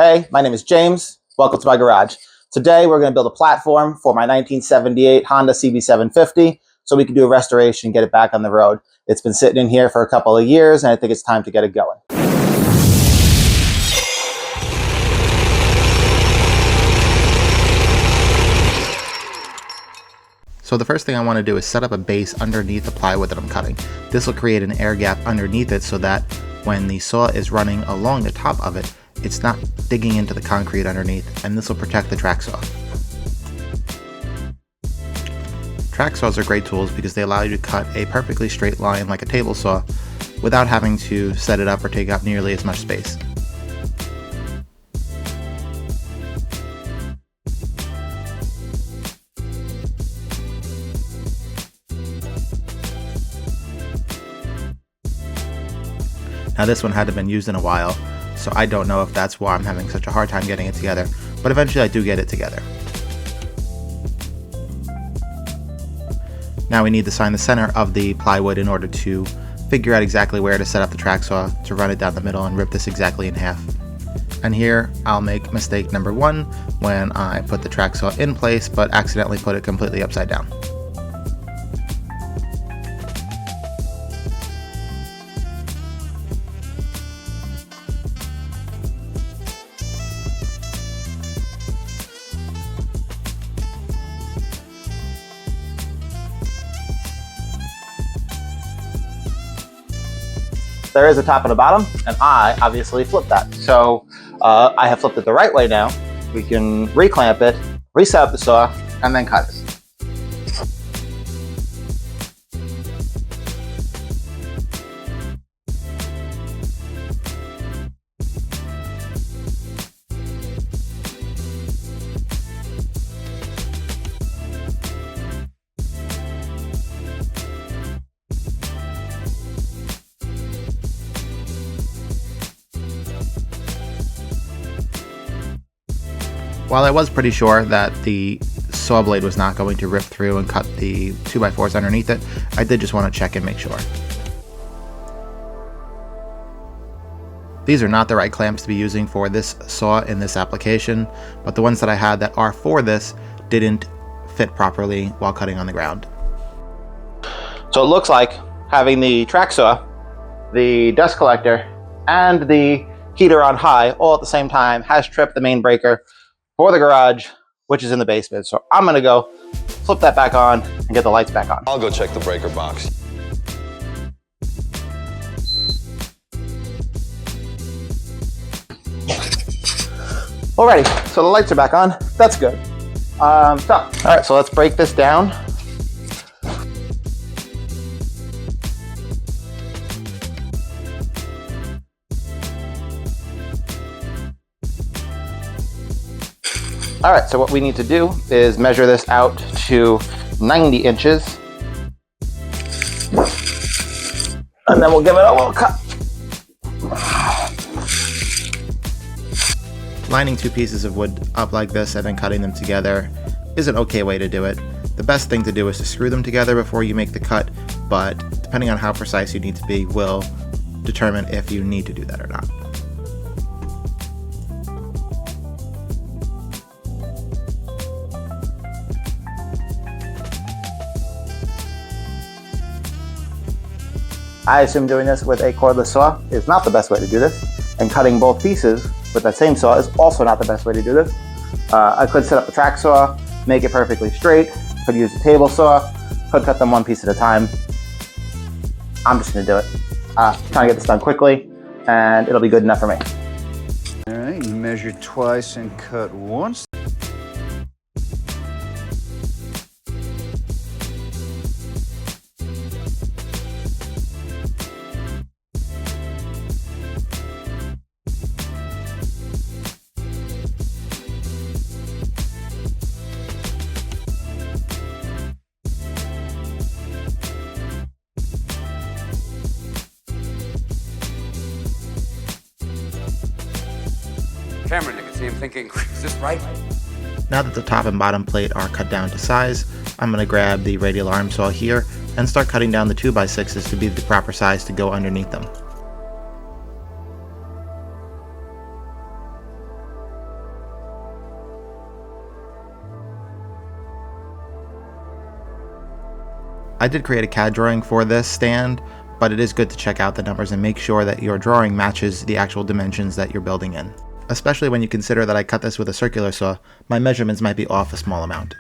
Hey, my name is James. Welcome to my garage. Today we're going to build a platform for my 1978 Honda CB750 so we can do a restoration and get it back on the road. It's been sitting in here for a couple of years and I think it's time to get it going. So the first thing I want to do is set up a base underneath the plywood that I'm cutting. This will create an air gap underneath it so that when the saw is running along the top of it, it's not digging into the concrete underneath, and this will protect the track saw. Track saws are great tools because they allow you to cut a perfectly straight line like a table saw without having to set it up or take up nearly as much space. Now this one hadn't been used in a while, so I don't know if that's why I'm having such a hard time getting it together, but eventually I do get it together. Now we need to find the center of the plywood in order to figure out exactly where to set up the track saw to run it down the middle and rip this exactly in half. And here I'll make mistake number one when I put the track saw in place but accidentally put it completely upside down. There is a top and a bottom, and I obviously flipped that. So I have flipped it the right way now. We can reclamp it, reset up the saw, and then cut it. While I was pretty sure that the saw blade was not going to rip through and cut the 2x4s underneath it, I did just want to check and make sure. These are not the right clamps to be using for this saw in this application, but the ones that I had that are for this didn't fit properly while cutting on the ground. So it looks like having the track saw, the dust collector, and the heater on high all at the same time has tripped the main breaker for the garage, which is in the basement. So I'm gonna go flip that back on and get the lights back on. I'll go check the breaker box. Alrighty, so the lights are back on. That's good. All right, so let's break this down. All right, so what we need to do is measure this out to 90 inches. And then we'll give it a little cut. Lining two pieces of wood up like this and then cutting them together is an okay way to do it. The best thing to do is to screw them together before you make the cut, but depending on how precise you need to be will determine if you need to do that or not. I assume doing this with a cordless saw is not the best way to do this, and cutting both pieces with that same saw is also not the best way to do this. I could set up the track saw, make it perfectly straight, could use a table saw, could cut them one piece at a time. I'm just gonna do it. Trying to get this done quickly, and it'll be good enough for me. All right, you measure twice and cut once. Cameron, I can see him thinking, is this right? Now that the top and bottom plate are cut down to size, I'm going to grab the radial arm saw here and start cutting down the 2x6s to be the proper size to go underneath them. I did create a CAD drawing for this stand, but it is good to check out the numbers and make sure that your drawing matches the actual dimensions that you're building in. Especially when you consider that I cut this with a circular saw, my measurements might be off a small amount.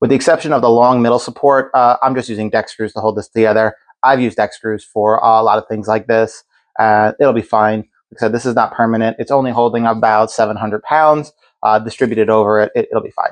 With the exception of the long middle support, I'm just using deck screws to hold this together. I've used deck screws for a lot of things like this. It'll be fine. Like I said, this is not permanent. It's only holding about 700 pounds. Distributed over it, it'll be fine.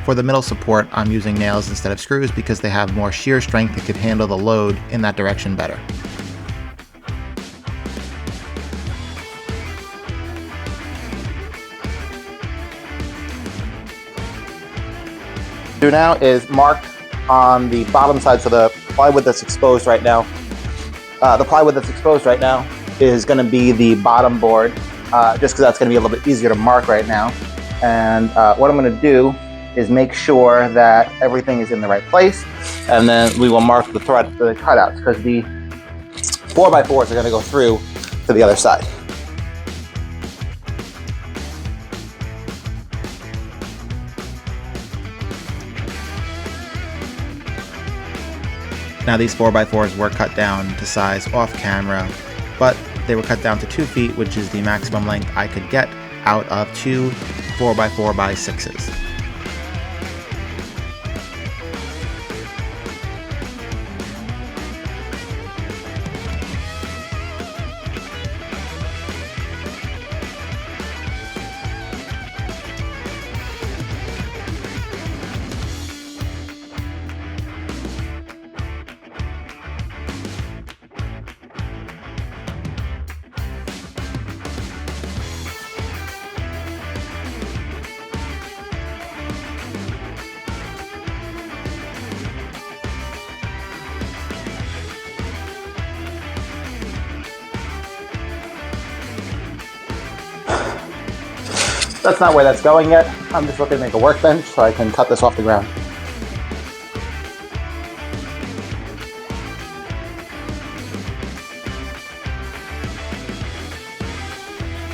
For the middle support, I'm using nails instead of screws because they have more shear strength and could handle the load in that direction better. Do now is mark on the bottom side, so the plywood that's exposed right now. The plywood that's exposed right now is going to be the bottom board, just because that's going to be a little bit easier to mark right now. And what I'm going to do is make sure that everything is in the right place, and then we will mark the cutouts, because the 4x4s are going to go through to the other side. Now these 4x4s were cut down to size off camera, but they were cut down to 2 feet, which is the maximum length I could get out of 2 4x4x6s. That's not where that's going yet. I'm just looking to make a workbench so I can cut this off the ground.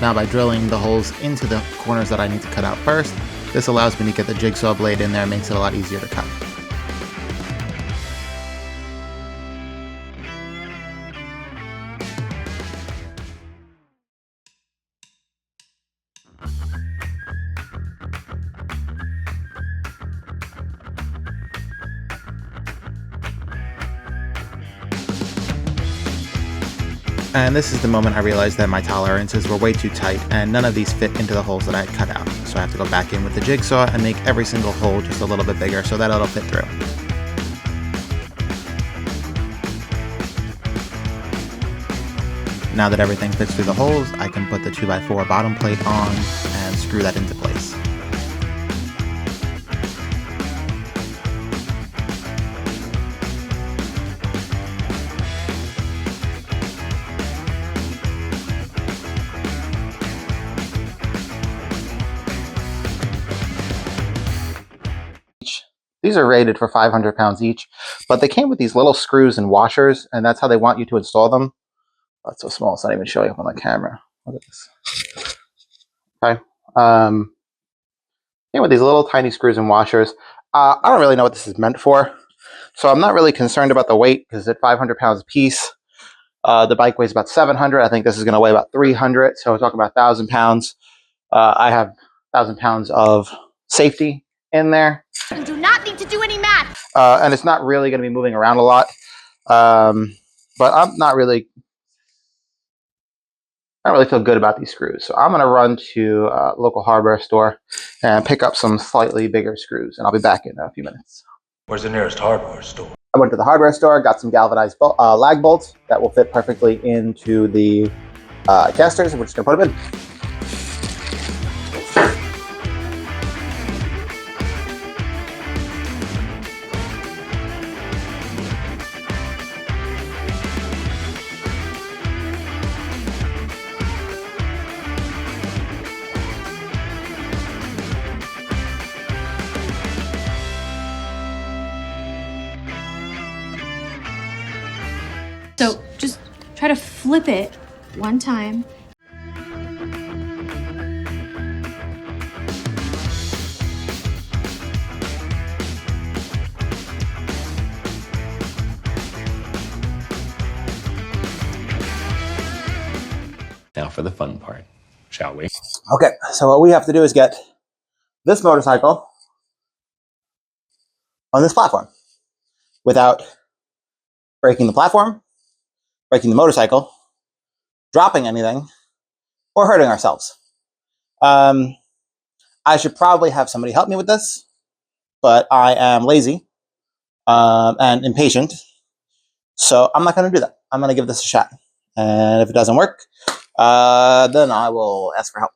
Now by drilling the holes into the corners that I need to cut out first, this allows me to get the jigsaw blade in there and makes it a lot easier to cut. And this is the moment I realized that my tolerances were way too tight and none of these fit into the holes that I had cut out. So I have to go back in with the jigsaw and make every single hole just a little bit bigger so that it'll fit through. Now that everything fits through the holes, I can put the 2x4 bottom plate on and screw that into place. These are rated for 500 pounds each, but they came with these little screws and washers, and that's how they want you to install them. Oh, it's so small, it's not even showing up on the camera. Look at this. Okay. Came with these little tiny screws and washers. I don't really know what this is meant for, so I'm not really concerned about the weight, because at 500 pounds a piece, the bike weighs about 700. I think this is going to weigh about 300, so we're talking about 1,000 pounds. I have 1,000 pounds of safety in there. You do not need to do any math. And it's not really going to be moving around a lot. But I'm not really... I don't really feel good about these screws. So I'm going to run to a local hardware store and pick up some slightly bigger screws, and I'll be back in a few minutes. Where's the nearest hardware store? I went to the hardware store, got some galvanized lag bolts that will fit perfectly into the casters, and we're just going to put them in. So just try to flip it one time. Now for the fun part, shall we? Okay, so what we have to do is get this motorcycle on this platform without breaking the platform, breaking the motorcycle, dropping anything, or hurting ourselves. I should probably have somebody help me with this, but I am lazy and impatient, so I'm not going to do that. I'm going to give this a shot, and if it doesn't work, then I will ask for help.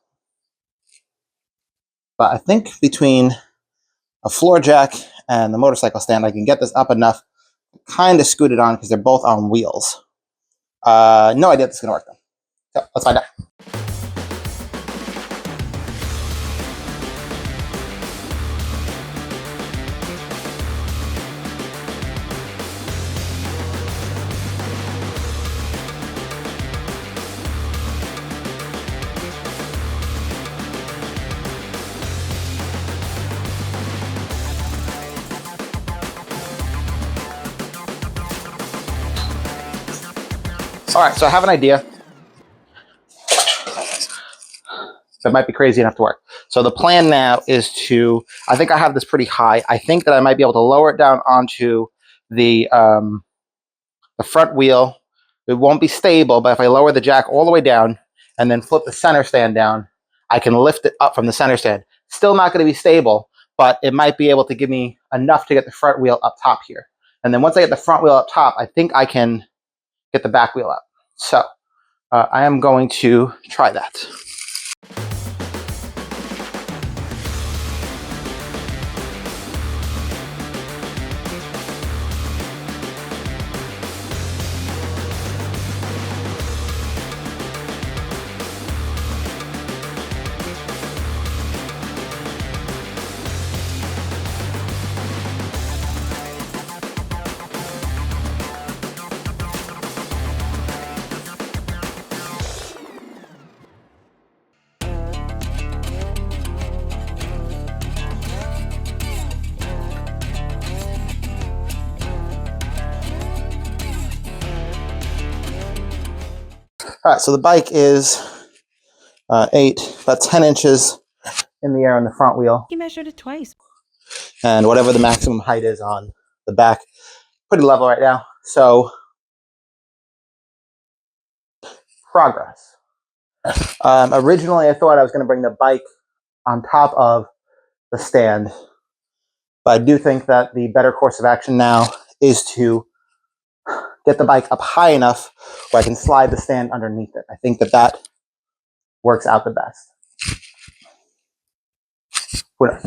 But I think between a floor jack and the motorcycle stand, I can get this up enough, kind of scoot it on because they're both on wheels. No idea if this is going to work though. So let's find out. All right, so I have an idea that might be crazy enough to work. So the plan now is to, I think I have this pretty high. I think that I might be able to lower it down onto the front wheel. It won't be stable, but if I lower the jack all the way down and then flip the center stand down, I can lift it up from the center stand. Still not going to be stable, but it might be able to give me enough to get the front wheel up top here. And then once I get the front wheel up top, I think I can get the back wheel up. So I am going to try that. All right, so the bike is about 10 inches in the air on the front wheel. He measured it twice. And whatever the maximum height is on the back, pretty level right now. So, progress. Originally, I thought I was going to bring the bike on top of the stand, but I do think that the better course of action now is to get the bike up high enough where I can slide the stand underneath it. I think that that works out the best. Who knows?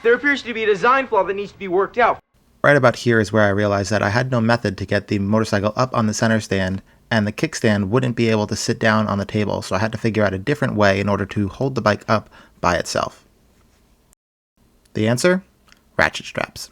There appears to be a design flaw that needs to be worked out. Right about here is where I realized that I had no method to get the motorcycle up on the center stand, and the kickstand wouldn't be able to sit down on the table, so I had to figure out a different way in order to hold the bike up by itself. The answer? Ratchet straps.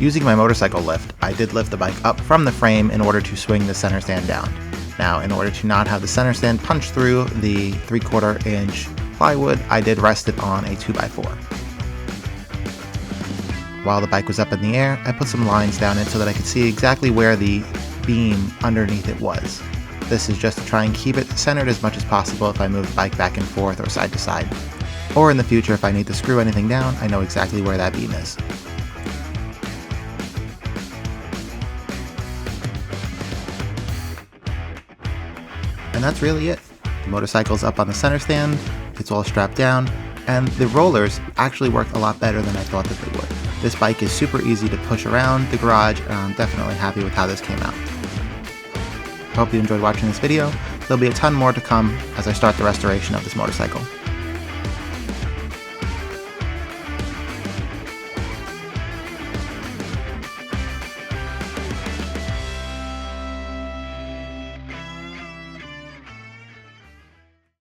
Using my motorcycle lift, I did lift the bike up from the frame in order to swing the center stand down. Now, in order to not have the center stand punch through the 3/4 inch plywood, I did rest it on a 2x4. While the bike was up in the air, I put some lines down it so that I could see exactly where the beam underneath it was. This is just to try and keep it centered as much as possible if I move the bike back and forth or side to side. Or in the future, if I need to screw anything down, I know exactly where that beam is. And that's really it. The motorcycle's up on the center stand, it's all strapped down, and the rollers actually worked a lot better than I thought that they would. This bike is super easy to push around the garage, and I'm definitely happy with how this came out. I hope you enjoyed watching this video. There'll be a ton more to come as I start the restoration of this motorcycle.